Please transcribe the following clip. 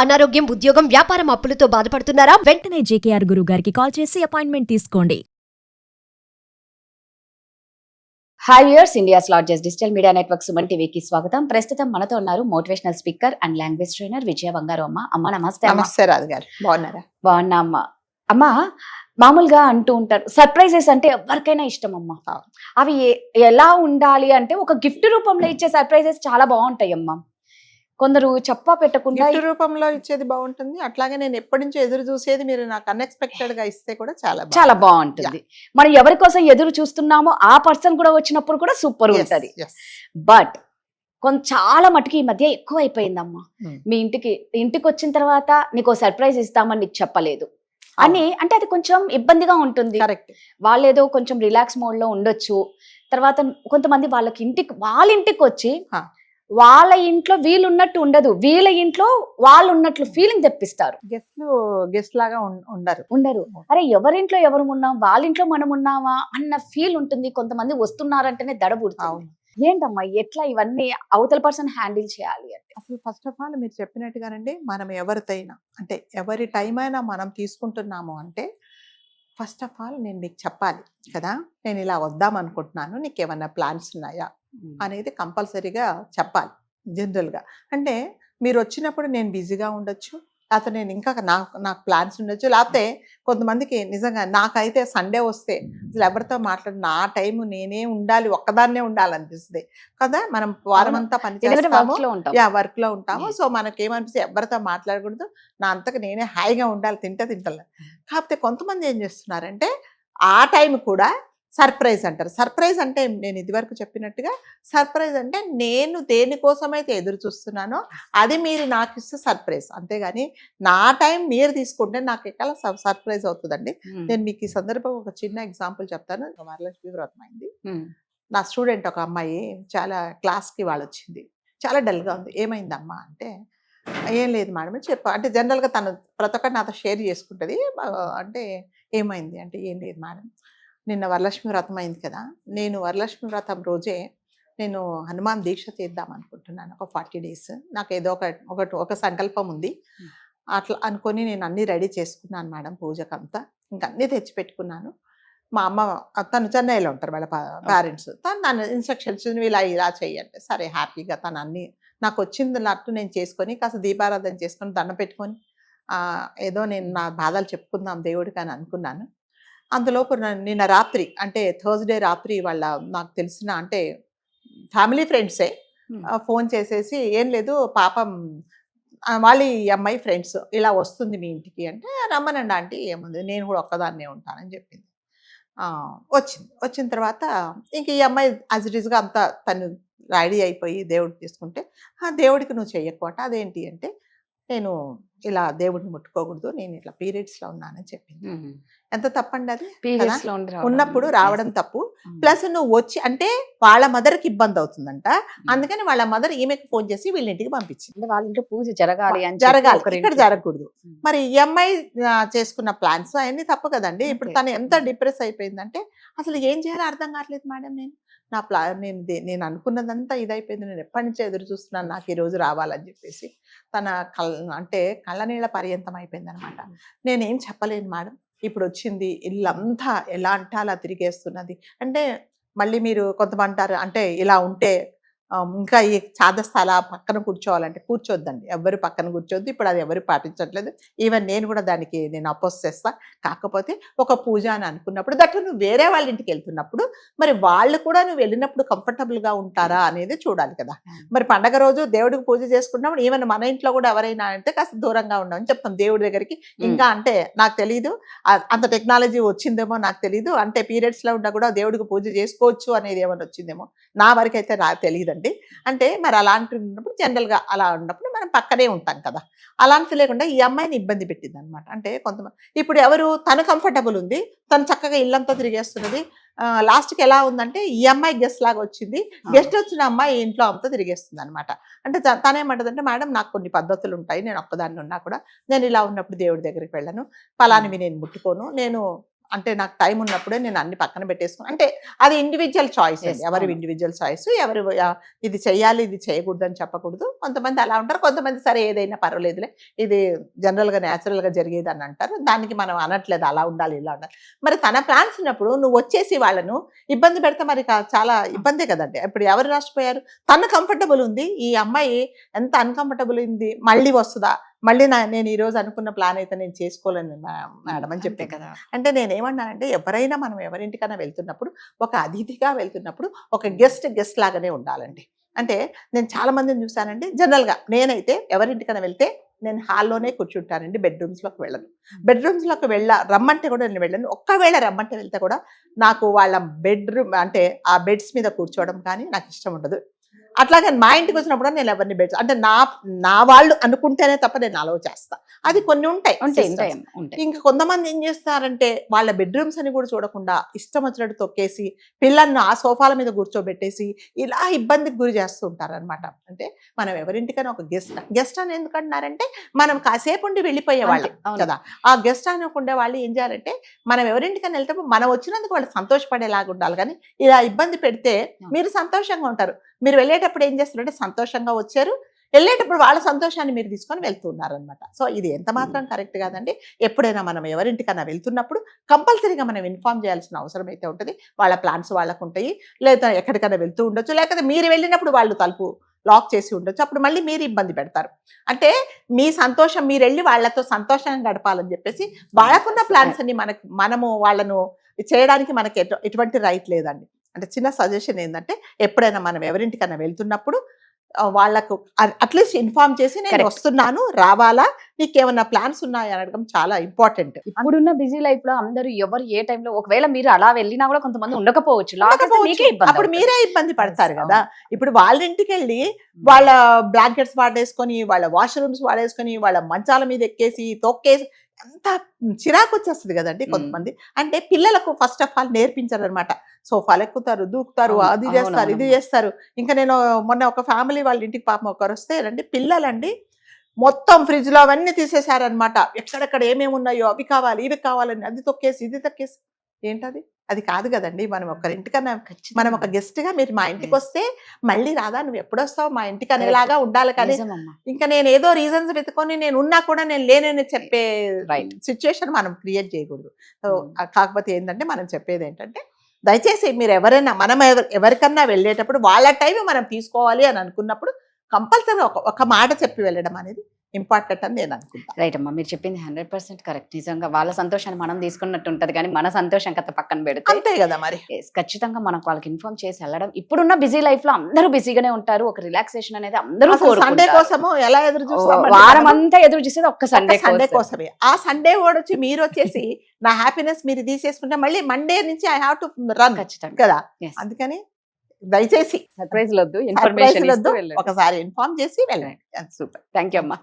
అనారోగ్యం, ఉద్యోగం, వ్యాపారం అప్పులతో బాధపడుతున్నారా? వెంటనే జేకేఆర్ గురువు గారికి కాల్ చేసి అపాయింట్మెంట్ తీసుకోండి. Hi viewers, India's largest digital media network Suman టీవీకి స్వాగతం. ప్రస్తుతం మనతో ఉన్నారు motivational speaker and language trainer Vijaya Bangaru Amma. అమ్మ నమస్తే. నమస్తే రాజు గారు, బాగున్నారా? బాగున్నా అమ్మ. అమ్మ, మామూలుగా అంటూ ఉంటారు సర్ప్రైజెస్ అంటే ఎవరికైనా ఇష్టం అమ్మ. అవి ఎలా ఉండాలి అంటే ఒక గిఫ్ట్ రూపంలో ఇచ్చే సర్ప్రైజెస్ చాలా బాగుంటాయి అమ్మ. కొందరు చెప్పా పెట్టకుండా గిఫ్ట్ రూపంలో ఇచ్చేది బాగుంటుంది. అట్లాగే నేను ఎప్పటి నుంచో ఎదురు చూసేది మీరు నాకు అన్ఎక్స్పెక్టెడ్ గా ఇస్తే కూడా చాలా బాగుంటుంది. మనం ఎవరి కోసం ఎదురు చూస్తున్నామో ఆ పర్సన్ కూడా వచ్చినప్పుడు కూడా సూపర్ ఉంటది. బట్ చాలా మటుకు ఈ మధ్య ఎక్కువ అయిపోయిందమ్మా. మీ ఇంటికి వచ్చిన తర్వాత నీకు సర్ప్రైజ్ ఇస్తామని నీకు చెప్పలేదు అని అంటే అది కొంచెం ఇబ్బందిగా ఉంటుంది. వాళ్ళు ఏదో కొంచెం రిలాక్స్ మోడ్ లో ఉండొచ్చు. తర్వాత కొంతమంది వాళ్ళ ఇంటికి వచ్చి వాళ్ళ ఇంట్లో వీళ్ళు ఉన్నట్టు ఉండదు, వీళ్ళ ఇంట్లో వాళ్ళు ఉన్నట్లు ఫీలింగ్ తెప్పిస్తారు. గెస్ట్ లాగా ఉండరు. అరే ఎవరింట్లో ఎవరు ఉన్నాం, వాళ్ళ ఇంట్లో మనం ఉన్నామా అన్న ఫీల్ ఉంటుంది. కొంతమంది వస్తున్నారంటేనే దడబుడుతుంది. ఏంటమ్మా ఎట్లా ఇవన్నీ అవతల పర్సన్ హ్యాండిల్ చేయాలి అంటే? అసలు ఫస్ట్ ఆఫ్ ఆల్ మీరు చెప్పినట్టుగానండి, మనం ఎవరితైనా అంటే ఎవరి టైం అయినా మనం తీసుకుంటున్నాము అంటే ఫస్ట్ ఆఫ్ ఆల్ నేను మీకు చెప్పాలి కదా, నేను ఇలా వద్దాం అనుకుంటున్నాను, నీకు ఏమన్నా ప్లాన్స్ ఉన్నాయా అనేది కంపల్సరీగా చెప్పాలి. జనరల్గా అంటే మీరు వచ్చినప్పుడు నేను బిజీగా ఉండొచ్చు, లేకపోతే నేను ఇంకా నాకు ప్లాన్స్ ఉండొచ్చు, లేకపోతే కొంతమందికి నిజంగా నాకైతే సండే వస్తే అసలు ఎవరితో మాట్లాడిన ఆ టైం నేనే ఉండాలి, ఒక్కదాన్నే ఉండాలనిపిస్తుంది కదా. మనం వారం అంతా పనిచేస్తాము, వర్క్ లో ఉంటాము. సో మనకేమనిపిస్తుంది ఎవరితో మాట్లాడకూడదు, నా అంతకు నేనే హాయిగా ఉండాలి, తింటలే. కాకపోతే కొంతమంది ఏం చేస్తున్నారంటే ఆ టైం కూడా సర్ప్రైజ్ అంటారు. సర్ప్రైజ్ అంటే నేను ఇదివరకు చెప్పినట్టుగా సర్ప్రైజ్ అంటే నేను దేనికోసమైతే ఎదురు చూస్తున్నానో అది మీరు నాకు ఇస్తే సర్ప్రైజ్, అంతేగాని నా టైం మీరు తీసుకుంటే నాకు ఎక్కడ సర్ప్రైజ్ అవుతుందండి. నేను మీకు ఈ సందర్భం ఒక చిన్న ఎగ్జాంపుల్ చెప్తాను. వరలక్ష్మి వ్రతం అయింది. నా స్టూడెంట్ ఒక అమ్మాయి చాలా క్లాస్కి వాళ్ళు వచ్చింది, చాలా డల్గా ఉంది. ఏమైందమ్మా అంటే ఏం లేదు మేడం అని చెప్పా. అంటే జనరల్గా తను ప్రతి ఒక్కటి నాతో షేర్ చేసుకుంటుంది. అంటే ఏమైంది అంటే ఏం లేదు మేడం, నిన్న వరలక్ష్మి వ్రతం అయింది కదా, నేను వరలక్ష్మి వ్రతం రోజే నేను హనుమాన్ దీక్ష చేద్దాం అనుకుంటున్నాను ఒక 40 days. నాకు ఏదో ఒక సంకల్పం ఉంది. అట్లా అనుకొని నేను అన్నీ రెడీ చేసుకున్నాను మేడం, పూజకంతా ఇంకా అన్నీ తెచ్చిపెట్టుకున్నాను. మా అమ్మ తను చెన్నైలో ఉంటారు, వాళ్ళ పేరెంట్స్. తను ఇన్స్ట్రక్షన్స్ ఇలా చెయ్యండి. సరే హ్యాపీగా తను అన్నీ నాకు వచ్చిందన్నట్టు నేను చేసుకొని కాస్త దీపారాధన చేసుకొని దండం పెట్టుకొని ఏదో నేను నా బాధలు చెప్పుకుందాం దేవుడికి అని అనుకున్నాను. అందులోపు నిన్న రాత్రి అంటే థర్స్డే రాత్రి వాళ్ళ నాకు తెలిసిన అంటే ఫ్యామిలీ ఫ్రెండ్సే ఫోన్ చేసేసి ఏం లేదు పాపం వాళ్ళ ఈ అమ్మాయి ఫ్రెండ్స్ ఇలా వస్తుంది మీ ఇంటికి అంటే రమ్మనండి ఆంటీ, ఏముంది నేను కూడా ఒక్కదాన్నే ఉంటానని చెప్పింది. వచ్చిన తర్వాత ఇంక ఈ అమ్మాయి యాజ్ ఇట్ ఈస్గా అంతా తను రెడీ అయిపోయి దేవుడికి తీసుకుంటే దేవుడికి నువ్వు చెయ్యకపోట అదేంటి అంటే నేను ఇలా దేవుడిని ముట్టుకోకూడదు, నేను ఇట్లా పీరియడ్స్లో ఉన్నానని చెప్పింది. ఎంత తప్పండి అది? ఉన్నప్పుడు రావడం తప్పు. ప్లస్ నువ్వు వచ్చి అంటే వాళ్ళ మదర్కి ఇబ్బంది అవుతుందంట, అందుకని వాళ్ళ మదర్ ఈమెకి ఫోన్ చేసి వీళ్ళ ఇంటికి పంపించింది. వాళ్ళ ఇంట్లో పూజ జరగాలి, ఇక్కడ జరగకూడదు. మరి ఈ అమ్మాయి చేసుకున్న ప్లాన్స్ అవన్నీ తప్పు కదండి. ఇప్పుడు తను ఎంత డిప్రెస్ అయిపోయిందంటే అసలు ఏం చేయాలో అర్థం కావట్లేదు మేడం. నేను అనుకున్నదంతా ఇదైపోయింది, నేను ఎప్పటి నుంచో ఎదురు చూస్తున్నాను నాకు ఈ రోజు రావాలని చెప్పేసి తన కళ్ళనీళ్ళ పర్యంతం అయిపోయింది అనమాట. నేనేం చెప్పలేను మేడం, ఇప్పుడు వచ్చింది ఇల్లంతా ఎలా అంటే అలా తిరిగేస్తున్నది అంటే మళ్ళీ మీరు కొంతమంది అంటారు అంటే ఇలా ఉంటే ఇంకా ఈ చాదస్థల పక్కన కూర్చోవాలంటే కూర్చోద్దండి, ఎవరు పక్కన కూర్చోద్దు. ఇప్పుడు అది ఎవరు పాటించట్లేదు. ఈవెన్ నేను కూడా దానికి నేను అపోజ్ చేస్తా. కాకపోతే ఒక పూజ అని అనుకున్నప్పుడు దట్టు నువ్వు వేరే వాళ్ళ ఇంటికి వెళ్తున్నప్పుడు మరి వాళ్ళు కూడా నువ్వు వెళ్ళినప్పుడు కంఫర్టబుల్గా ఉంటారా అనేది చూడాలి కదా. మరి పండగ రోజు దేవుడికి పూజ చేసుకున్నప్పుడు ఈవెన్ మన ఇంట్లో కూడా ఎవరైనా అంటే కాస్త దూరంగా ఉండమని చెప్తాం దేవుడి దగ్గరికి. ఇంకా అంటే నాకు తెలియదు అంత టెక్నాలజీ వచ్చిందేమో నాకు తెలియదు, అంటే పీరియడ్స్లో ఉన్నా కూడా దేవుడికి పూజ చేసుకోవచ్చు అనేది ఏమైనా వచ్చిందేమో నా వరకు అయితే నాకు తెలియదండి. అంటే మరి అలాంటి ఉన్నప్పుడు జనరల్గా అలా ఉన్నప్పుడు మనం పక్కనే ఉంటాం కదా. అలాంటి లేకుండా ఈ అమ్మాయిని ఇబ్బంది పెట్టింది అనమాట. అంటే కొంతమంది ఇప్పుడు ఎవరు తను కంఫర్టబుల్ ఉంది, తను చక్కగా ఇల్లంతా తిరిగేస్తున్నది. లాస్ట్కి ఎలా ఉందంటే ఈ అమ్మాయి గెస్ట్ లాగా వచ్చింది, గెస్ట్ వచ్చిన అమ్మాయి ఇంట్లో అంతా తిరిగేస్తుంది అనమాట. అంటే తనేమంటదంటే మేడం నాకు కొన్ని పద్ధతులు ఉంటాయి, నేను ఒక్కదాన్ని ఉన్నా కూడా నేను ఇలా ఉన్నప్పుడు దేవుడి దగ్గరికి వెళ్ళను, పలానివి నేను ముట్టుకోను, నేను అంటే నాకు టైం ఉన్నప్పుడే నేను అన్ని పక్కన పెట్టేసుకుని, అంటే అది ఇండివిజువల్ చాయిస్ Yes, అండి, ఎవరి అవును. ఇండివిజువల్ చాయిస్, ఎవరు ఇది చెయ్యాలి ఇది చేయకూడదు అని చెప్పకూడదు. కొంతమంది అలా ఉంటారు, కొంతమంది సరే ఏదైనా పర్వాలేదులే, ఇది జనరల్గా న్యాచురల్గా జరిగేది అని అంటారు. దానికి మనం అనట్లేదు అలా ఉండాలి ఇలా ఉండాలి. మరి తన ప్లాన్స్ ఉన్నప్పుడు నువ్వు వచ్చేసి వాళ్ళను ఇబ్బంది పెడితే మరి చాలా ఇబ్బందే కదండి. ఇప్పుడు ఎవరు నష్టపోయారు? తను కంఫర్టబుల్ ఉంది, ఈ అమ్మాయి ఎంత అన్కంఫర్టబుల్ ఉంది, మళ్ళీ వస్తుందా, మళ్ళీ నేను ఈ రోజు అనుకున్న ప్లాన్ అయితే నేను చేసుకోలేను మేడం అని చెప్పే కదా. అంటే నేనేమన్నానంటే, ఎవరైనా మనం ఎవరింటికైనా వెళ్తున్నప్పుడు, ఒక అతిథిగా వెళ్తున్నప్పుడు ఒక గెస్ట్ లాగానే ఉండాలండి. అంటే నేను చాలా మందిని చూసానండి, జనరల్గా నేనైతే ఎవరింటికైనా వెళ్తే నేను హాల్లోనే కూర్చుంటానండి, బెడ్రూమ్స్లోకి వెళ్ళను. బెడ్రూమ్స్లోకి రమ్మంటే కూడా నేను వెళ్ళను. ఒక్కవేళ రమ్మంటే వెళ్తే కూడా నాకు వాళ్ళ బెడ్రూమ్ అంటే ఆ బెడ్స్ మీద కూర్చోవడం కానీ నాకు ఇష్టం ఉండదు. అట్లాగే మా ఇంటికి వచ్చినప్పుడు నేను ఎవరిని బెడ్స్ అంటే నా వాళ్ళు అనుకుంటేనే తప్ప నేను అలౌ చేస్తా. అది కొన్ని ఉంటాయి. ఇంకా కొంతమంది ఏం చేస్తారంటే వాళ్ళ బెడ్రూమ్స్ అని కూడా చూడకుండా ఇష్టం వచ్చినట్టు తొక్కేసి పిల్లల్ని ఆ సోఫాల మీద కూర్చోబెట్టేసి ఇలా ఇబ్బందికి గురి చేస్తూ ఉంటారు అనమాట. అంటే మనం ఎవరింటికైనా ఒక గెస్ట్ అని ఎందుకంటున్నారంటే మనం కాసేపు ఉండి వెళ్ళిపోయే వాళ్ళం కదా. ఆ గెస్ట్ అనుకుంటే వాళ్ళు ఏం చేయాలంటే, మనం ఎవరింటికైనా వెళ్తే మనం వచ్చినందుకు వాళ్ళు సంతోషపడేలాగా ఉండాలి. కానీ ఇలా ఇబ్బంది పెడితే మీరు సంతోషంగా ఉంటారు. మీరు వెళ్ళేటప్పుడు ఏం చేస్తారంటే సంతోషంగా వచ్చారు, వెళ్ళేటప్పుడు వాళ్ళ సంతోషాన్ని మీరు తీసుకొని వెళ్తున్నారు అనమాట. సో ఇది ఎంత మాత్రం కరెక్ట్ కాదండి. ఎప్పుడైనా మనం ఎవరింటికైనా వెళ్తున్నప్పుడు కంపల్సరీగా మనం ఇన్ఫార్మ్ చేయాల్సిన అవసరం అయితే ఉంటుంది. వాళ్ళ ప్లాన్స్ వాళ్ళకు ఉంటాయి, లేదా ఎక్కడికైనా వెళ్తూ ఉండొచ్చు, లేకపోతే మీరు వెళ్ళినప్పుడు వాళ్ళు తలుపు లాక్ చేసి ఉండొచ్చు, అప్పుడు మళ్ళీ మీరు ఇబ్బంది పెడతారు. అంటే మీ సంతోషం, మీరు వెళ్ళి వాళ్ళతో సంతోషంగా గడపాలని చెప్పేసి వాళ్ళకున్న ప్లాన్స్ అన్ని మనము వాళ్ళను చేయడానికి మనకి ఎటువంటి రైట్ లేదండి. అంటే చిన్న సజెషన్ ఏంటంటే, ఎప్పుడైనా మనం ఎవరింటికైనా వెళ్తున్నప్పుడు వాళ్ళకు అట్లీస్ట్ ఇన్ఫార్మ్ చేసి నేను వస్తున్నాను, రావాలా, నీకేమన్నా ప్లాన్స్ ఉన్నాయా అని అడగడం చాలా ఇంపార్టెంట్. ఇప్పుడున్న బిజీ లైఫ్ లో అందరూ ఎవరు ఏ టైంలో, ఒకవేళ మీరు అలా వెళ్ళినా కూడా కొంతమంది ఉండకపోవచ్చు, అప్పుడు మీరే ఇబ్బంది పడతారు కదా. ఇప్పుడు వాళ్ళ ఇంటికి వెళ్ళి వాళ్ళ బ్లాంకెట్స్ వాడేసుకొని, వాళ్ళ వాష్రూమ్స్ వాడేసుకొని, వాళ్ళ మంచాల మీద ఎక్కేసి తొక్కేసి అంత చిరాకు వచ్చేస్తుంది కదండి. కొంతమంది అంటే పిల్లలకు ఫస్ట్ ఆఫ్ ఆల్ నేర్పించారు అనమాట. సోఫాలు ఎక్కుతారు, దూకుతారు, అది చేస్తారు, ఇది చేస్తారు. ఇంకా నేను మొన్న ఒక ఫ్యామిలీ వాళ్ళ ఇంటికి పాపం ఒకరు వస్తే రండి, పిల్లలండి మొత్తం ఫ్రిడ్జ్ లో అవన్నీ తీసేశారనమాట. ఎక్కడెక్కడ ఏమేమి ఉన్నాయో అవి కావాలి, ఇవి కావాలని అది తొక్కేసి ఇది తొక్కేసి. ఏంటది? అది కాదు కదండి. మనం ఒకరింటికన్నా, మనం ఒక గెస్ట్ గా మీరు మా ఇంటికి వస్తే మళ్ళీ రాదా, నువ్వు ఎప్పుడు వస్తావు మా ఇంటికి అనేలాగా ఉండాలి. కానీ ఇంకా నేను ఏదో రీజన్స్ వెతుకొని నేను ఉన్నా కూడా నేను లేనని చెప్పే సిచ్యువేషన్ మనం క్రియేట్ చేయకూడదు. సో కాకపోతే ఏంటంటే మనం చెప్పేది ఏంటంటే, దయచేసి మీరు ఎవరైనా మనం ఎవరికన్నా వెళ్ళేటప్పుడు వాళ్ళ టైం మనం తీసుకోవాలి అని అనుకున్నప్పుడు కంపల్సరీ ఒక మాట చెప్పి వెళ్ళడం అనేది ఇంపార్టెంట్ అని నేను అనుకుంటాను. రైట్ అమ్మా, మీరు చెప్పింది 100% కరెక్ట్. నిజంగా వాళ్ళ సంతోషాన్ని మనం తీసుకున్నట్టు ఉంటది, కానీ మన సంతోషం కథ పక్కన పెడితే అంతే కదా మరి. ఖచ్చితంగా మనకు వాళ్ళకి ఇన్ఫార్మ్ చేసి వెళ్ళడం. ఇప్పుడున్న బిజీ లైఫ్ లో అందరూ బిజీగానే ఉంటారు, ఒక రిలాక్సేషన్ అనేది అందరూ సండే కోసము ఎలా ఎదురు చూస్తాం, వారం అంతా ఎదురు చూసేది ఒక్క సండే కోసమే. ఆ సండే వచ్చి మీరు వచ్చేసి నా హ్యాపీనెస్ మీరు తీసేసుకుంటే మళ్ళీ మండే నుంచి ఐ హావ్ టు రన్ ఖచ్చితంగా కదా. అందుకని దయచేసి సర్ప్రైజ్ వద్దు, ఇన్ఫర్మేషన్ ఒకసారి ఇన్ఫార్మ్ చేసి వెళ్ళండి. సూపర్. థ్యాంక్ యూ అమ్మా.